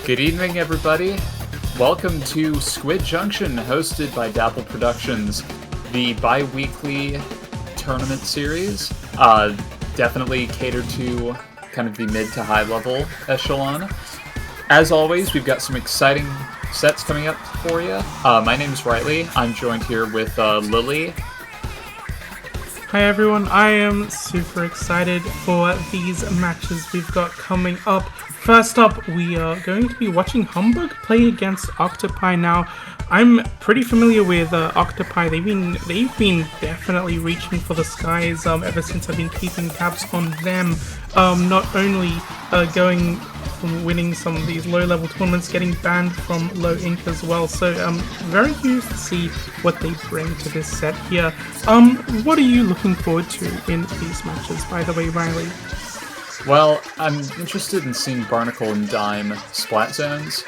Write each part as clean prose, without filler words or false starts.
Good evening, everybody. Welcome to Squid Junction, hosted by Dapple Productions, the bi-weekly tournament series. Definitely catered to kind of the mid to high level echelon. As always, we've got some exciting sets coming up for you. My name's Riley. I'm joined here with Lily. Hi everyone, I am super excited for these matches we've got coming up. First up, we are going to be watching Humbug play against Octopi. Now, I'm pretty familiar with Octopi. They've been definitely reaching for the skies ever since I've been keeping tabs on them. Not only going from winning some of these low-level tournaments, getting banned from low ink as well. So I'm very curious to see what they bring to this set here. What are you looking forward to in these matches, by the way, Riley? Well, I'm interested in seeing Barnacle and Dime splat zones,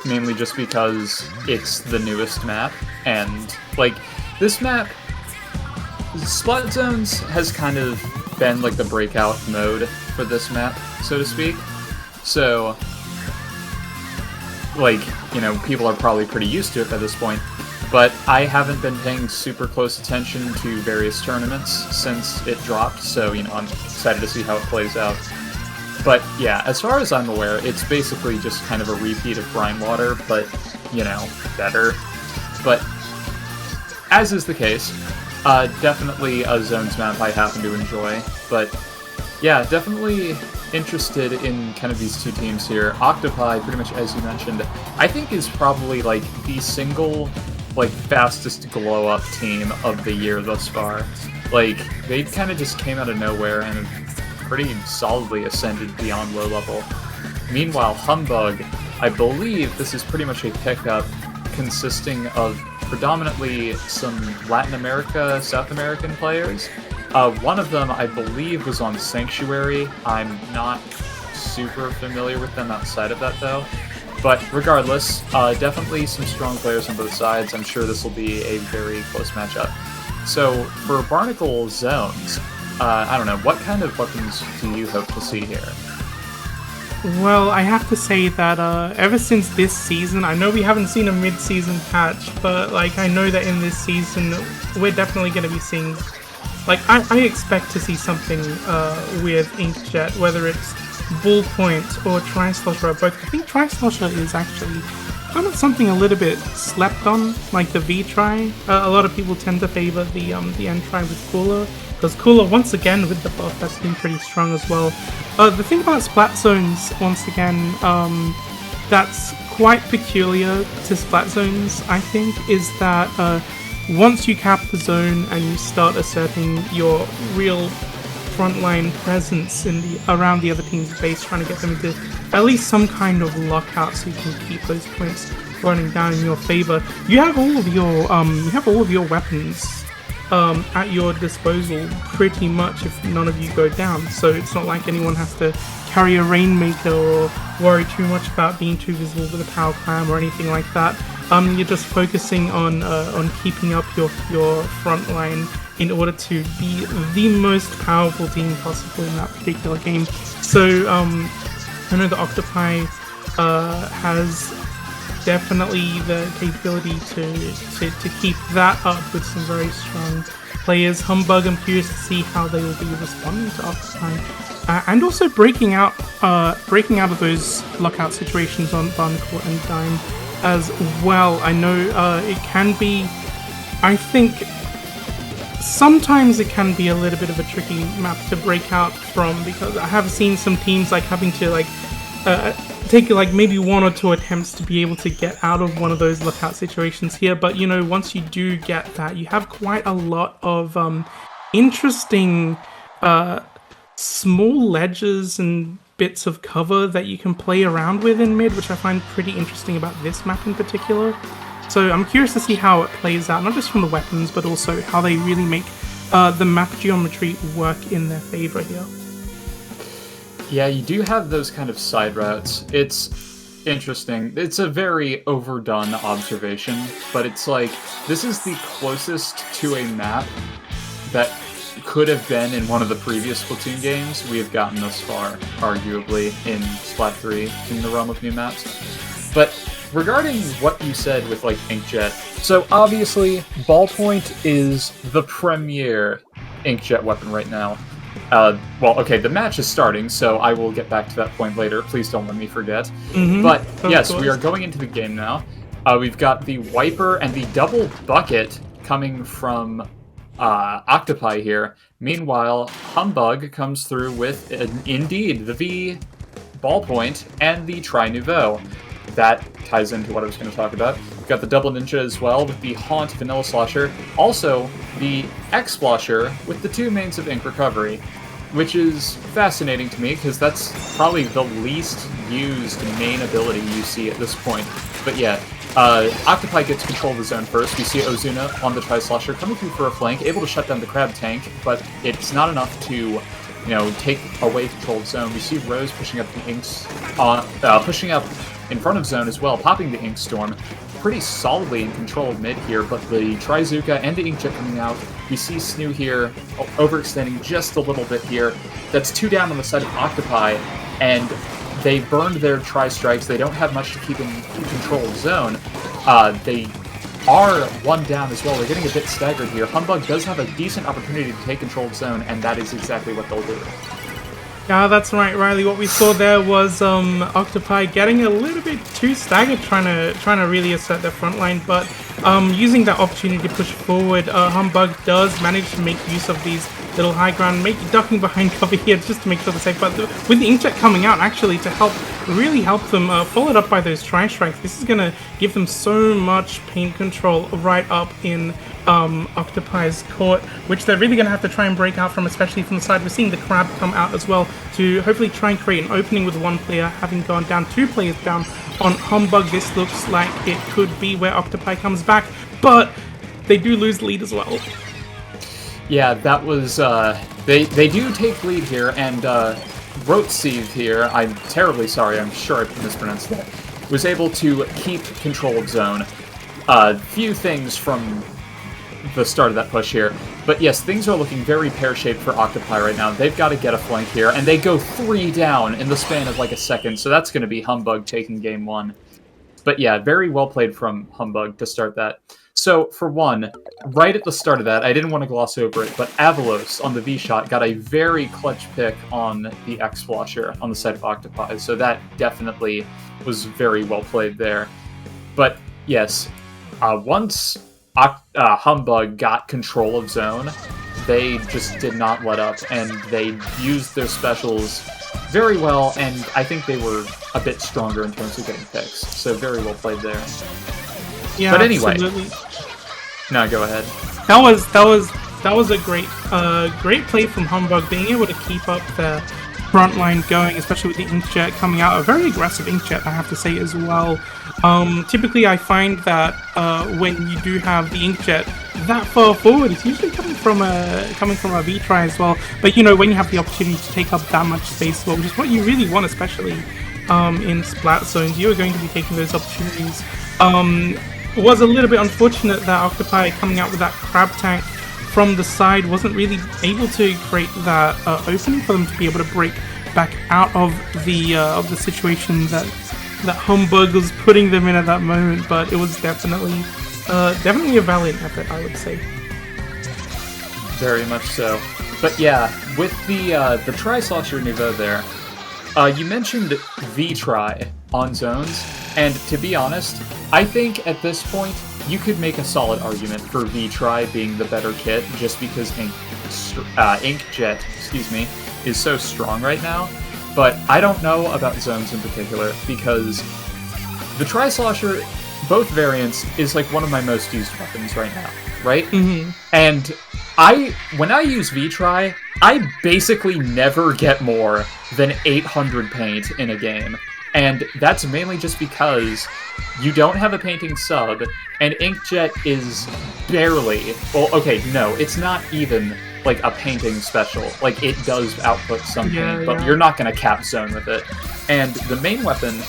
mainly just because it's the newest map, and, like, this map, splat zones has kind of been, like, the breakout mode for this map, so to speak. So, like, you know, people are probably pretty used to it by this point, but I haven't been paying super close attention to various tournaments since it dropped, so, you know, I'm excited to see how it plays out. But, yeah, as far as I'm aware, it's basically just kind of a repeat of Brine Water, but, you know, better. But, as is the case, definitely a zones map I happen to enjoy, but, yeah, definitely interested in kind of these two teams here. Octopi, pretty much as you mentioned, I think is probably, like, the single, like, fastest glow-up team of the year thus far. Like, they kind of just came out of nowhere and pretty solidly ascended beyond low level. Meanwhile, Humbug, I believe this is pretty much a pickup consisting of predominantly some Latin America, South American players. One of them, I believe, was on Sanctuary. I'm not super familiar with them outside of that, though. But regardless, definitely some strong players on both sides. I'm sure this will be a very close matchup. So, for Barnacle zones, I don't know, what kind of weapons do you hope to see here? Well, I have to say that ever since this season, I know we haven't seen a mid-season patch, but like I know that in this season, we're definitely going to be seeing, like I expect to see something with Inkjet, whether it's Ballpoint or Tri-Slosher or both. I think Tri-Slosher is actually kind of something a little bit slept on, like the V-Tri. A lot of people tend to favor the N-Tri with Cooler, because Cooler, once again, with the buff, that's been pretty strong as well. The thing about Splat Zones, once again, that's quite peculiar to Splat Zones, I think, is that once you cap the zone and you start asserting your real frontline presence around the other team's base, trying to get them into at least some kind of lockout so you can keep those points running down in your favor. You have all of your weapons at your disposal pretty much if none of you go down, so it's not like anyone has to carry a Rainmaker or worry too much about being too visible with a Power Clam or anything like that. You're just focusing on keeping up your front line in order to be the most powerful team possible in that particular game. So I know the Octopi has definitely the capability to keep that up with some very strong players. Humbug, I'm curious to see how they will be responding to Octopi, and also breaking out of those lockout situations on Barnacle and Dime as well. I know it can be, I think sometimes it can be a little bit of a tricky map to break out from, because I have seen some teams like having to like take like maybe one or two attempts to be able to get out of one of those lookout situations here. But you know, once you do get that, you have quite a lot of interesting small ledges and bits of cover that you can play around with in mid, which I find pretty interesting about this map in particular. So I'm curious to see how it plays out, not just from the weapons, but also how they really make the map geometry work in their favor here. Yeah, you do have those kind of side routes. It's interesting. It's a very overdone observation, but it's like, this is the closest to a map that could have been in one of the previous Splatoon games, we have gotten this far, arguably, in Splat 3 in the realm of new maps. But regarding what you said with, like, Inkjet, so obviously, Ballpoint is the premier Inkjet weapon right now. Well, okay, the match is starting, so I will get back to that point later. Please don't let me forget. But, yes, we are going into the game now. We've got the Wiper and the double bucket coming from Octopi here. Meanwhile, Humbug comes through with, indeed, the V Ballpoint and the Tri-Nouveau. That ties into what I was going to talk about. We've got the Double Ninja as well with the Haunt Vanilla Slosher. Also, the X-Splasher with the two mains of Ink Recovery, which is fascinating to me because that's probably the least used main ability you see at this point. But yeah, Octopi gets control of the zone first. We see Ozuna on the Tri-Slosher coming through for a flank, able to shut down the Crab Tank, but it's not enough to, take away control of zone. We see Rose pushing up the Inks, pushing up in front of zone as well, popping the Ink Storm. Pretty solidly in control of mid here, but the Trizuka and the Inkjet coming out. We see Snoo here, overextending just a little bit here. That's 2 down on the side of Octopi, and they burned their Tri-Strikes. They don't have much to keep in control of zone. They are 1 down as well. They're getting a bit staggered here. Humbug does have a decent opportunity to take control of zone, and that is exactly what they'll do. Yeah, that's right, Riley. What we saw there was Octopi getting a little bit too staggered, trying to really assert their front line, but using that opportunity to push forward, Humbug does manage to make use of these little high ground, ducking behind cover here just to make sure they're safe. But with the Inkjet coming out, actually, to really help them, followed up by those Tri-Strikes, this is going to give them so much paint control right up in Octopi's court, which they're really going to have to try and break out from, especially from the side. We're seeing the Crab come out as well to hopefully try and create an opening with 1 player, having gone down 2 players down on Humbug. This looks like it could be where Octopi comes back, but they do lose the lead as well. Yeah, that was, they do take lead here, and Rotseed here, I'm terribly sorry, I'm sure I mispronounced that, was able to keep control of zone. Few things from the start of that push here. But yes, things are looking very pear-shaped for Octopi right now. They've got to get a flank here, and they go 3 down in the span of like a second, so that's going to be Humbug taking game 1. But yeah, very well played from Humbug to start that. So, for one, right at the start of that, I didn't want to gloss over it, but Avalos on the V-Shot got a very clutch pick on the X-Splasher on the side of Octopi, so that definitely was very well played there. But yes, once Humbug got control of zone, they just did not let up, and they used their specials very well, and I think they were a bit stronger in terms of getting picks. So very well played there. Yeah, but anyway, absolutely. No, go ahead. That was a great play from Humbug, being able to keep up their front line going, especially with the Inkjet coming out. A very aggressive Inkjet, I have to say, as well. Typically, I find that when you do have the Inkjet that far forward, it's usually coming from a V-Try as well. But when you have the opportunity to take up that much space, well, which is what you really want, especially in splat zones, you are going to be taking those opportunities. It was a little bit unfortunate that Octopi coming out with that Crab Tank from the side wasn't really able to create that opening for them to be able to break back out of the situation that Humbug was putting them in at that moment. But it was definitely a valiant effort, I would say. Very much so. But yeah, with the Tri-Slosher Nouveau there, you mentioned V-Try on zones, and to be honest, I think at this point you could make a solid argument for V-Try being the better kit just because Inkjet, is so strong right now. But I don't know about zones in particular because the Tri-Slosher, both variants, is like one of my most used weapons right now, right? Mm-hmm. And when I use V-Try, I basically never get more than 800 paint in a game. And that's mainly just because you don't have a painting sub, and Inkjet is barely... Well, okay, no, it's not even like a painting special. Like, it does output some paint, but you're not going to cap zone with it. And the main weapon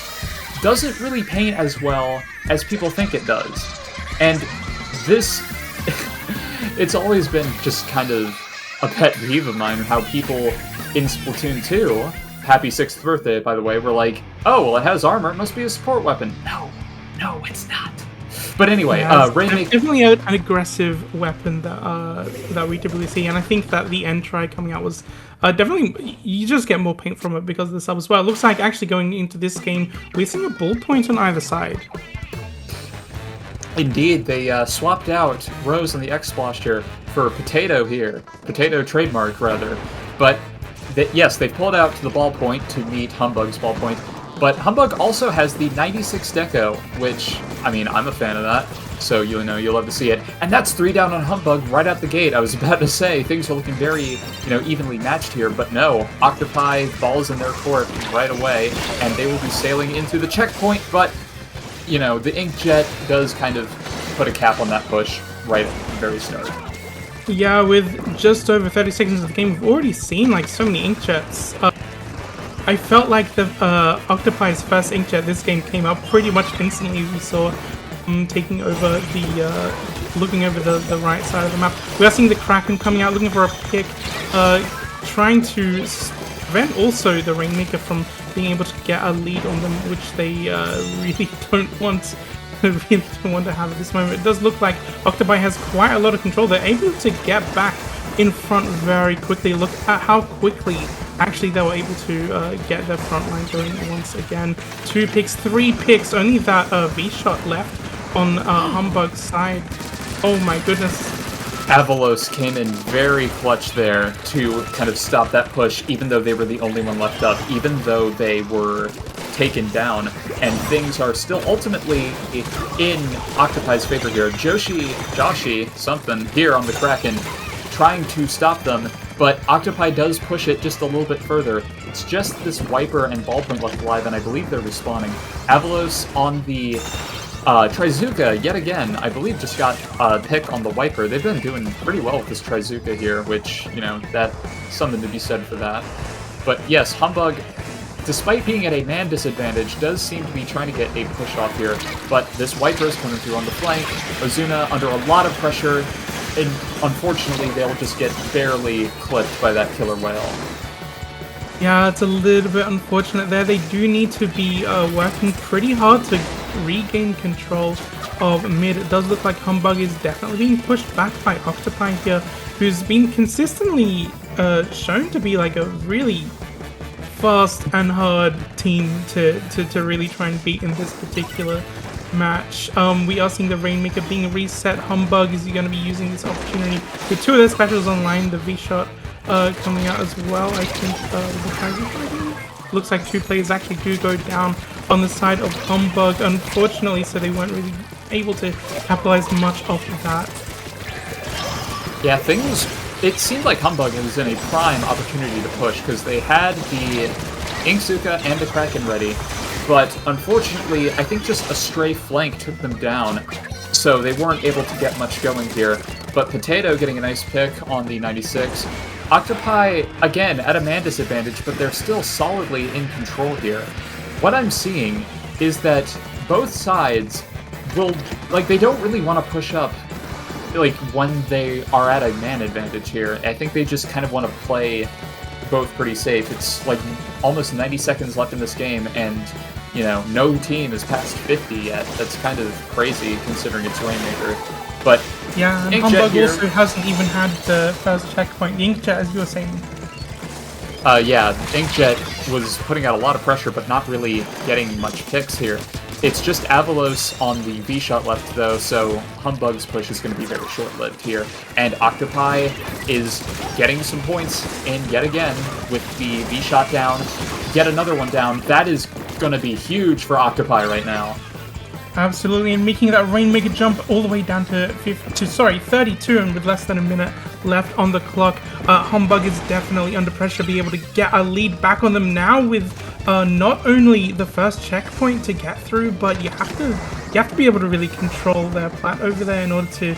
doesn't really paint as well as people think it does. And this... it's always been just kind of a pet peeve of mine, how people in Splatoon 2, happy 6th birthday, by the way, were like, oh, well, it has armor, it must be a support weapon. No, it's not. But anyway, yeah, Rainmaker... definitely an aggressive weapon that we typically see, and I think that the Entry coming out was definitely, you just get more paint from it because of the sub as well. It looks like actually going into this game, we're seeing a ballpoint on either side. Indeed, they swapped out Rose on the X-Splosh here for Potato here. Potato trademark, rather. But, yes, they pulled out to the ballpoint to meet Humbug's ballpoint. But Humbug also has the 96 Deco, which, I mean, I'm a fan of that. So, you'll love to see it. And that's 3 down on Humbug right out the gate. I was about to say, things are looking very, evenly matched here. But no, Octopi balls in their court right away. And they will be sailing into the checkpoint, but... the Inkjet does kind of put a cap on that push right at the very start. Yeah, with just over 30 seconds of the game, we've already seen like so many Inkjets. I felt like the Octopi's first Inkjet this game came out pretty much instantly. We saw taking over the, looking over the right side of the map. We are seeing the Kraken coming out, looking for a pick, trying to prevent also the Rainmaker from being able to get a lead on them, which they really don't want to have at this moment. It does look like Octopi has quite a lot of control. They're able to get back in front very quickly. Look at how quickly actually they were able to get their front line going once again. 2 picks, 3 picks, only that V-shot left on Humbug's side. Oh my goodness. Avalos came in very clutch there to kind of stop that push, even though they were the only one left up, even though they were taken down, and things are still ultimately in Octopi's favor here. Joshi, something, here on the Kraken, trying to stop them, but Octopi does push it just a little bit further. It's just this Wiper and Ballpoint left alive, and I believe they're respawning. Avalos on the Trizuka, yet again, I believe just got a pick on the Wiper. They've been doing pretty well with this Trizuka here, which, that's something to be said for that. But yes, Humbug, despite being at a man disadvantage, does seem to be trying to get a push off here, but this Wiper is coming through on the flank. Ozuna under a lot of pressure, and unfortunately they'll just get barely clipped by that Killer Whale. Yeah, it's a little bit unfortunate there. They do need to be working pretty hard to regain control of mid. It does look like Humbug is definitely being pushed back by Octopi here, who's been consistently shown to be like a really fast and hard team to really try and beat in this particular match. We are seeing the Rainmaker being reset. Humbug is going to be using this opportunity with 2 of their specials online, the V-Shot coming out as well. I think looks like 2 players actually do go down on the side of Humbug, unfortunately, so they weren't really able to capitalize much off of that. Yeah, it seemed like Humbug was in a prime opportunity to push, because they had the Inksuka and the Kraken ready, but unfortunately, I think just a stray flank took them down, so they weren't able to get much going here. But Potato getting a nice pick on the 96. Octopi, again, at a man disadvantage, but they're still solidly in control here. What I'm seeing is that both sides will, they don't really want to push up, when they are at a man advantage here. I think they just kind of want to play both pretty safe. It's, almost 90 seconds left in this game, and, no team is past 50 yet. That's kind of crazy, considering it's Rainmaker. But yeah, and Humbug also hasn't even had the first checkpoint. The Inkjet, as you were saying. Yeah, Inkjet was putting out a lot of pressure, but not really getting much picks here. It's just Avalos on the V-Shot left, though, so Humbug's push is going to be very short-lived here. And Octopi is getting some points in yet again with the V-Shot down. Yet another one down. That is going to be huge for Octopi right now. Absolutely, and making that Rainmaker jump all the way down to 32, and with less than a minute left on the clock. Humbug is definitely under pressure to be able to get a lead back on them now with not only the first checkpoint to get through, but you have to be able to really control their plat over there in order to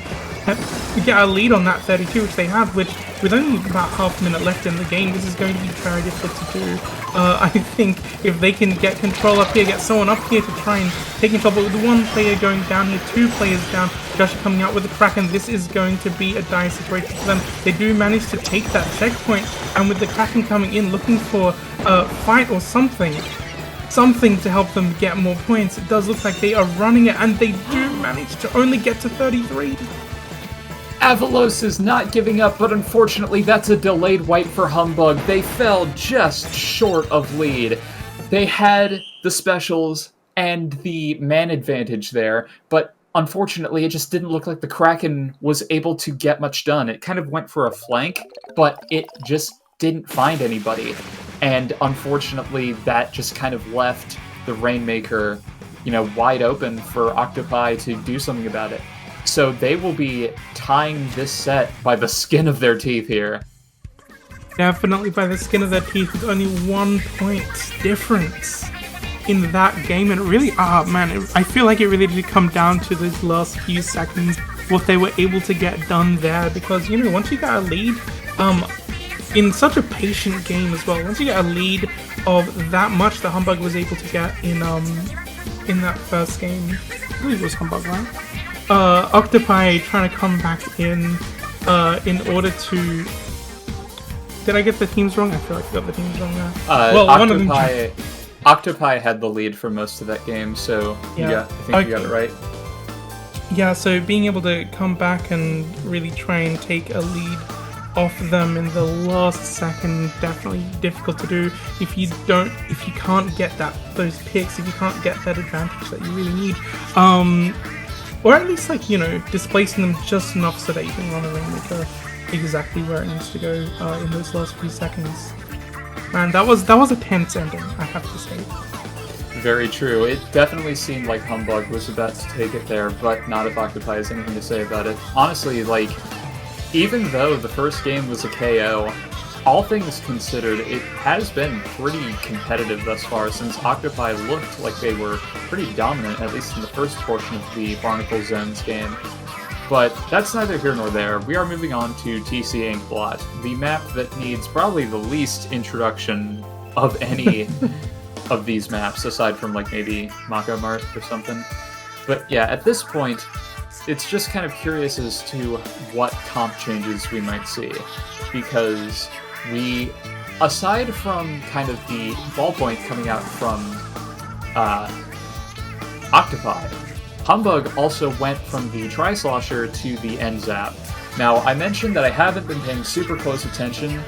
get a lead on that 32, which they have, which with only about half a minute left in the game, this is going to be very difficult to do. I think if they can get control up here, get someone up here to try and take control, but with one player going down here, 2 players down, Josh coming out with the Kraken, this is going to be a dire situation for them. They do manage to take that checkpoint, and with the Kraken coming in, looking for a fight or something to help them get more points, it does look like they are running it, and they do manage to only get to 33. Avalos is not giving up, but unfortunately that's a delayed wipe for Humbug. They fell just short of lead. They had the specials and the man advantage there, but unfortunately it just didn't look like the Kraken was able to get much done. It kind of went for a flank, but it just didn't find anybody. And unfortunately that just kind of left the Rainmaker, wide open for Octopi to do something about it. So they will be tying this set by the skin of their teeth here. Definitely by the skin of their teeth, with only 1 point difference in that game. And it really, I feel like it really did come down to those last few seconds, what they were able to get done there. Because, once you get a lead, in such a patient game as well, once you get a lead of that much that Humbug was able to get in that first game, I believe it was Humbug, right? Octopi trying to come back in order to... Did I get the teams wrong? I feel like I got the teams wrong there. One of them... Octopi had the lead for most of that game, so yeah, I think you got it right. Yeah, so being able to come back and really try and take a lead off them in the last second, definitely difficult to do if you can't get those picks, if you can't get that advantage that you really need. Or at least, displacing them just enough so that you can run a Rainmaker exactly where it needs to go in those last few seconds. Man, that was a tense ending, I have to say. Very true. It definitely seemed like Humbug was about to take it there, but not if Octopi has anything to say about it. Honestly, even though the first game was a KO, all things considered, it has been pretty competitive thus far, since Octopi looked like they were pretty dominant, at least in the first portion of the Barnacle Zones game. But that's neither here nor there. We are moving on to TC Inkblot, the map that needs probably the least introduction of any of these maps, aside from maybe Mako Mart or something. But yeah, at this point, it's just kind of curious as to what comp changes we might see, because aside from kind of the ballpoint coming out from Octopi, Humbug also went from the Tri-Slosher to the End Zap. Now, I mentioned that I haven't been paying super close attention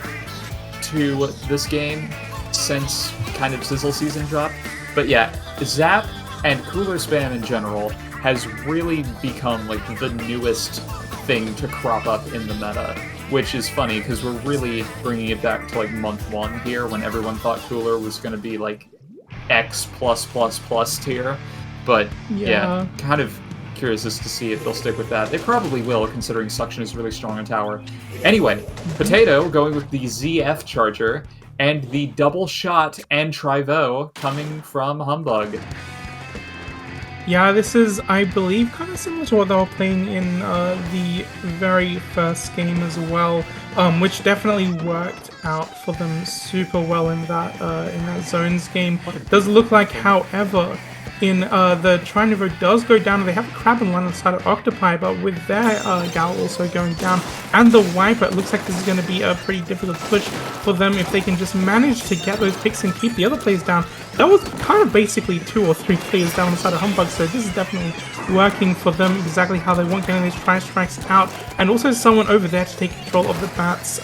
to this game since kind of Sizzle Season dropped, but yeah, Zap and Cooler Spam in general has really become the newest thing to crop up in the meta, which is funny because we're really bringing it back to month 1 here, when everyone thought Cooler was going to be X+++ tier. But yeah, kind of curious as to see if they'll stick with that. They probably will, considering Suction is really strong on tower. Anyway, Potato going with the ZF Charger, and the double shot and Trivo coming from Humbug. Yeah, this is, I believe, kind of similar to what they were playing in the very first game as well, which definitely worked out for them super well in that Zones game. It does look like, however, in the Tri-Niveau does go down, and they have a Crab and Line on the side of Octopi, but with their Gal also going down, and the Wiper, it looks like this is going to be a pretty difficult push for them if they can just manage to get those picks and keep the other players down. That was kind of basically 2 or 3 players down on the side of Humbug, so this is definitely working for them exactly how they want, getting these Tri-Strikes out, and also someone over there to take control of the bats.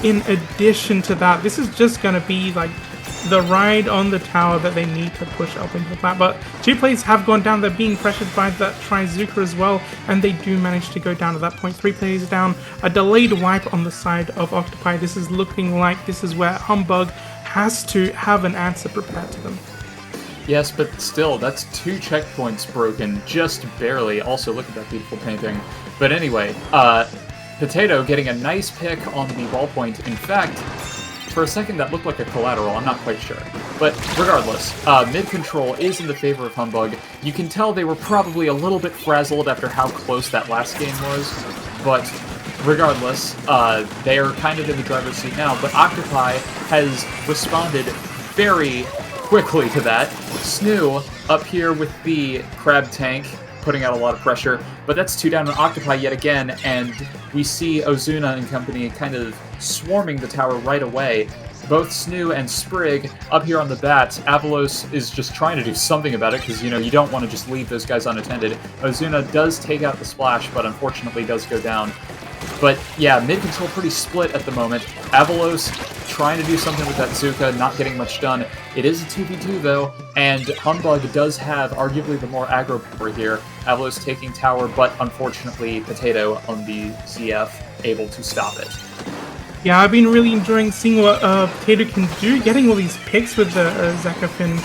In addition to that, this is just going to be the ride on the tower that they need to push up into the plat. But 2 players have gone down. They're being pressured by that Trizuka as well, and they do manage to go down at that point. 3 players down. A delayed wipe on the side of Octopi. This is looking like this is where Humbug has to have an answer prepared to them. Yes, but still, that's 2 checkpoints broken, just barely. Also, look at that beautiful painting. But anyway, Potato getting a nice pick on the ballpoint. In fact, for a second, that looked like a collateral, I'm not quite sure. But regardless, mid-control is in the favor of Humbug. You can tell they were probably a little bit frazzled after how close that last game was, But regardless, they are kind of in the driver's seat now, but Octopi has responded very quickly to that. Snoo up here with the crab tank, putting out a lot of pressure, but that's 2 down on Octopi yet again, and we see Ozuna and company kind of swarming the tower right away. Both Snoo and Sprig up here on the bats. Avalos is just trying to do something about it, because, you don't want to just leave those guys unattended. Ozuna does take out the splash, but unfortunately does go down. But yeah, mid-control pretty split at the moment. Avalos trying to do something with that Zuka, not getting much done. It is a 2v2 though, and Humbug does have arguably the more aggro power here. Avalos taking tower, but unfortunately Potato on the ZF able to stop it. Yeah, I've been really enjoying seeing what Potato can do, getting all these picks with the Zekafin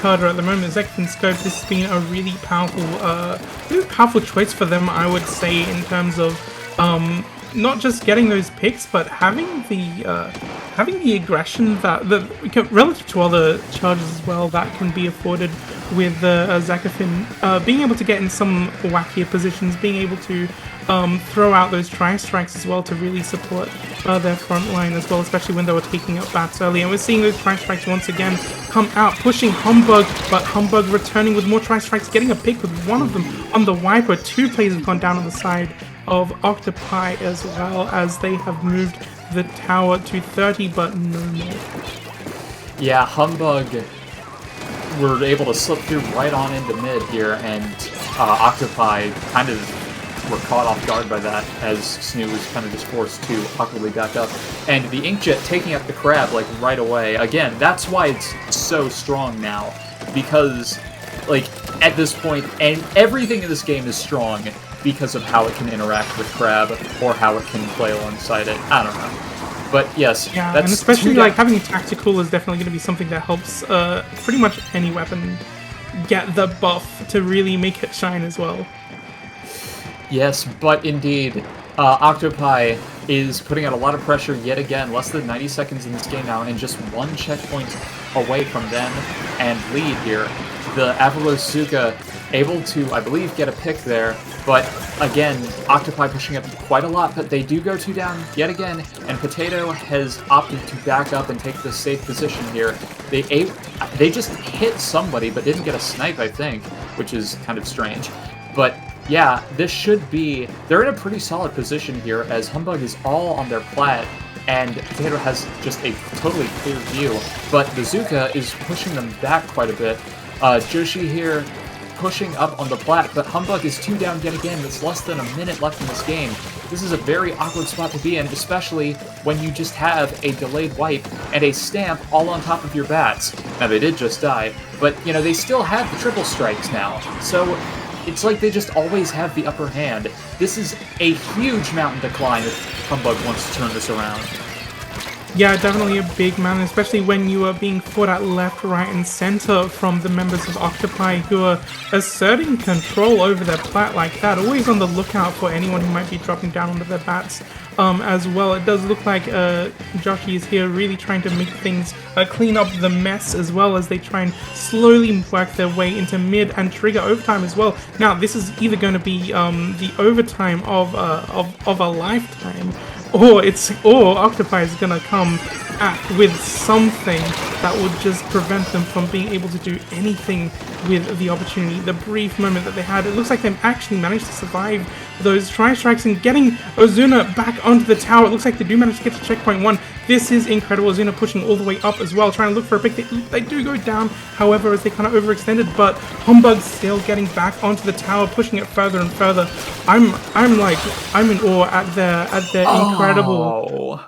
charger at the moment. Zekafin Scope, this has been a really powerful choice for them, I would say, in terms of not just getting those picks, but having the aggression that relative to other charges as well that can be afforded with Zekafin, being able to get in some wackier positions, being able to throw out those tri-strikes as well to really support their front line as well, especially when they were taking up bats early. And we're seeing those tri-strikes once again come out, pushing Humbug, but Humbug returning with more tri-strikes, getting a pick with one of them on the wiper. 2 players have gone down on the side of Octopi as well, as they have moved the tower to 30, but no more. Yeah, Humbug were able to slip through right on into mid here, and Octopi kind of were caught off guard by that, as Snoo was kind of just forced to awkwardly back up. And the Inkjet taking out the crab, like, right away. Again, that's why it's so strong now, because, like, at this point, and everything in this game is strong because of how it can interact with crab, or how it can play alongside it. I don't know. But yes, yeah, that's... and especially, like, having tactical is definitely going to be something that helps pretty much any weapon get the buff to really make it shine as well. Yes, but indeed, Octopi is putting out a lot of pressure yet again. Less than 90 seconds in this game now, and just 1 checkpoint away from them and lead here. The Avalos Zuka able to, I believe, get a pick there, but again, Octopi pushing up quite a lot, but they do go 2 down yet again, and Potato has opted to back up and take the safe position here. They just hit somebody, but didn't get a snipe, I think, which is kind of strange. But yeah, this should be... They're in a pretty solid position here, as Humbug is all on their plat, and Potato has just a totally clear view, but the Zuka is pushing them back quite a bit. Joshi here pushing up on the plat, but Humbug is 2 down yet again. It's less than a minute left in this game. This is a very awkward spot to be in, especially when you just have a delayed wipe and a stamp all on top of your bats. Now, they did just die, but, they still have the triple strikes now, so it's like they just always have the upper hand. This is a huge mountain to climb if Humbug wants to turn this around. Yeah, definitely a big mountain, especially when you are being fought at left, right, and center from the members of Octopi who are asserting control over their plat like that. Always on the lookout for anyone who might be dropping down onto their bats as well. It does look like Joshi is here really trying to make things clean up the mess, as well as they try and slowly work their way into mid and trigger overtime as well. Now, this is either going to be the overtime of a lifetime, or Octopi is gonna come with something that would just prevent them from being able to do anything with the opportunity. The brief moment that they had, it looks like they've actually managed to survive those tri-strikes and getting Ozuna back onto the tower. It looks like they do manage to get to checkpoint 1. This is incredible. Ozuna pushing all the way up as well, trying to look for a pick. They do go down, however, as they kind of overextended, but Humbug still getting back onto the tower, pushing it further and further. I'm in awe at their incredible...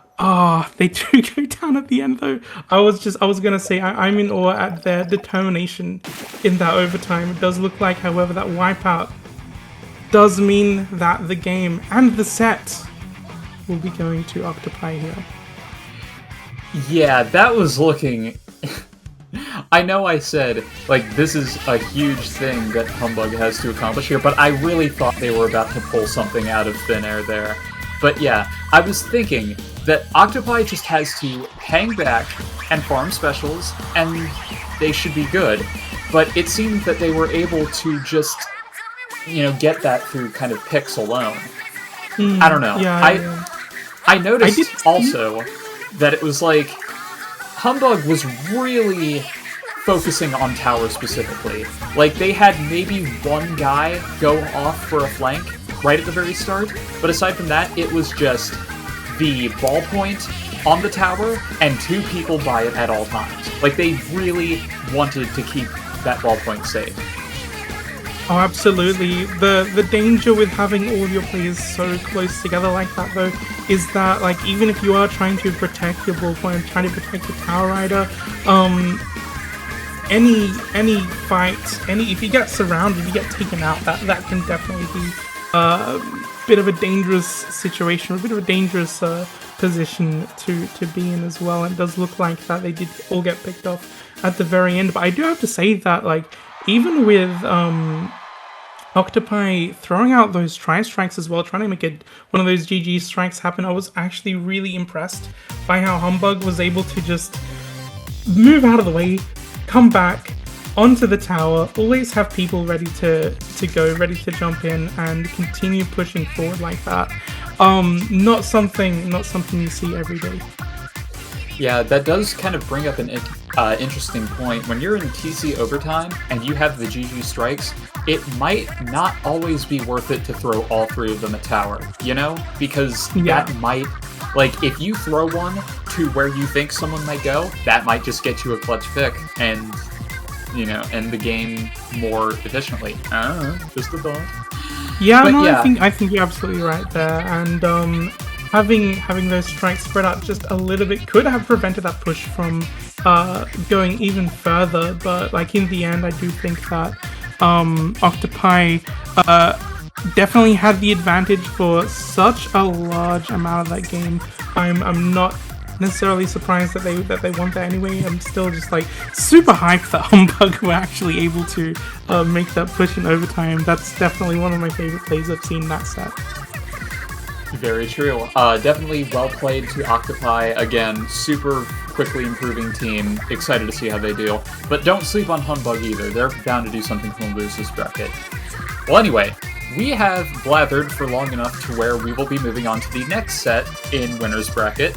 they do go down at the end, though. I was gonna say, I'm in awe at their determination in that overtime. It does look like, however, that wipeout does mean that the game and the set will be going to Octopi here. Yeah, that was looking... I know I said, like, this is a huge thing that Humbug has to accomplish here, but I really thought they were about to pull something out of thin air there. But yeah, I was thinking that Octopi just has to hang back and farm specials, and they should be good. But it seemed that they were able to just, get that through kind of picks alone. I don't know. Yeah. I noticed also that it was like Humbug was really focusing on tower specifically. Like, they had maybe one guy go off for a flank right at the very start, but aside from that, it was just the ballpoint on the tower and 2 people by it at all times. Like, they really wanted to keep that ballpoint safe. Oh, absolutely. The danger with having all of your players so close together like that, though, is that, like, even if you are trying to protect your ballpoint, trying to protect your Tower Rider, any fight, if you get surrounded, if you get taken out, that can definitely be a bit of a dangerous situation, a bit of a dangerous position to be in as well. And it does look like that they did all get picked off at the very end. But I do have to say that, like, even with Octopi throwing out those tri-strikes as well, trying to make one of those GG strikes happen, I was actually really impressed by how Humbug was able to just move out of the way, come back onto the tower, always have people ready to go, ready to jump in, and continue pushing forward like that. Not something you see every day. Yeah, that does kind of bring up an interesting point. When you're in TC overtime and you have the GG strikes, it might not always be worth it to throw all 3 of them at tower, you know? Because that might, like, if you throw one to where you think someone might go, that might just get you a clutch pick and, you know, end the game more efficiently. I don't know, just a thought. Yeah, I think you're absolutely right there, and having those strikes spread out just a little bit could have prevented that push from going even further, but, like, in the end, I do think that Octopi definitely had the advantage for such a large amount of that game. I'm not necessarily surprised that they won that anyway. I'm still just, like, super hyped that Humbug were actually able to make that push in overtime. That's definitely one of my favorite plays I've seen that set. Very true. Definitely well played to Octopi. Again, super quickly improving team. Excited to see how they do. But don't sleep on Humbug either. They're bound to do something from losers bracket. Well, anyway, we have blathered for long enough to where we will be moving on to the next set in winners bracket.